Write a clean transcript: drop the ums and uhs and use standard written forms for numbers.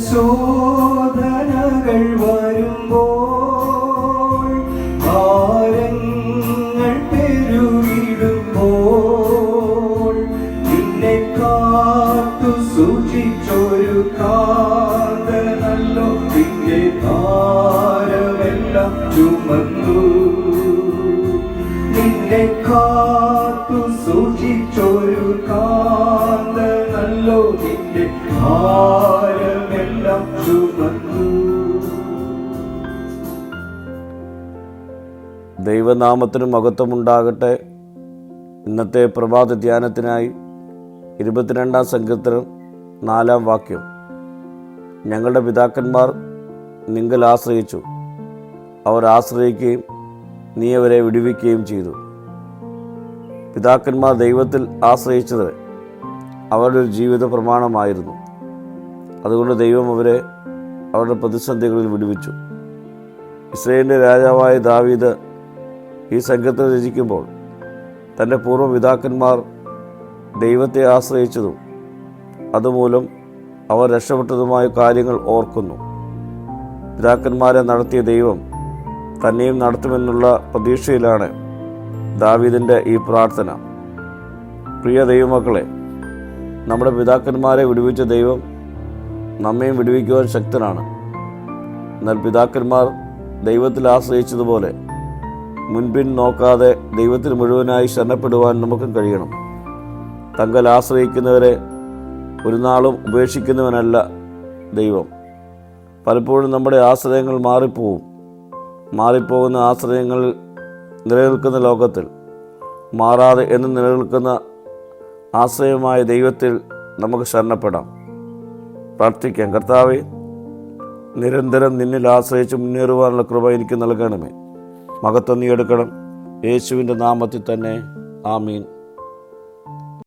ശോധനകൾ വരുമ്പോൾ, ഭാരങ്ങൾ പെരുകിടുമ്പോൾ, നിന്നെ കാത്തു സൂക്ഷിച്ചൊരു കാന്തനല്ലോ നിന്റെ ഭാരമെല്ലാം ചുമന്നു. നിന്നെ കാത്തു സൂക്ഷിച്ചൊരു കാന്തനല്ലോ നിന്റെ ഭാരമെല്ലാം ചുമന്നു. ദൈവനാമത്തിന് മഹത്വമുണ്ടാകട്ടെ. ഇന്നത്തെ പ്രഭാത ധ്യാനത്തിനായി 22-ാം സങ്കീർത്തനം 4-ാം വാക്യം. ഞങ്ങളുടെ പിതാക്കന്മാർ നിങ്കൽ ആശ്രയിച്ചു, അവർ ആശ്രയിക്കുകയും നീ അവരെ വിടുവിക്കുകയും ചെയ്തു. പിതാക്കന്മാർ ദൈവത്തിൽ ആശ്രയിച്ചത് അവരുടെ ഒരു ജീവിത പ്രമാണമായിരുന്നു. അതുകൊണ്ട് ദൈവം അവരെ അവരുടെ പ്രതിസന്ധികളിൽ വിടുവിച്ചു. ഇസ്രായേലിൻ്റെ രാജാവായ ദാവീദ് ഈ സങ്കീർത്തനം രചിക്കുമ്പോൾ തൻ്റെ പൂർവ്വപിതാക്കന്മാർ ദൈവത്തെ ആശ്രയിച്ചതും അതുമൂലം അവർ രക്ഷപ്പെട്ടതുമായ കാര്യങ്ങൾ ഓർക്കുന്നു. പിതാക്കന്മാരെ നടത്തിയ ദൈവം തന്നെയും നടത്തുമെന്നുള്ള പ്രതീക്ഷയിലാണ് ദാവീദിൻ്റെ ഈ പ്രാർത്ഥന. പ്രിയ ദൈവമക്കളെ, നമ്മുടെ പിതാക്കന്മാരെ വിടുവിച്ച ദൈവം നമ്മയും വിടുവിക്കുവാൻ ശക്തനാണ്. എന്നാൽ പിതാക്കന്മാർ ദൈവത്തിൽ ആശ്രയിച്ചതുപോലെ മുൻപിൻ നോക്കാതെ ദൈവത്തിൽ മുഴുവനായി ശരണപ്പെടുവാൻ നമുക്കും കഴിയണം. തങ്ങൾ ആശ്രയിക്കുന്നവരെ ഒരു നാളും ഉപേക്ഷിക്കുന്നവനല്ല ദൈവം. പലപ്പോഴും നമ്മുടെ ആശ്രയങ്ങൾ മാറിപ്പോകുന്ന ആശ്രയങ്ങൾ നിലനിൽക്കുന്ന ലോകത്തിൽ മാറാതെ എന്ന് നിലനിൽക്കുന്ന ആശ്രയമായ ദൈവത്തിൽ നമുക്ക് ശരണപ്പെടാം. പ്രാർത്ഥിക്കാം. കർത്താവേ, നിരന്തരം നിന്നിൽ ആശ്രയിച്ച് മുന്നേറുവാനുള്ള കൃപ എനിക്ക് നൽകണമേ. മഹത്വം നീ എടുക്കണം. യേശുവിൻ്റെ നാമത്തിൽ തന്നെ. ആമീൻ.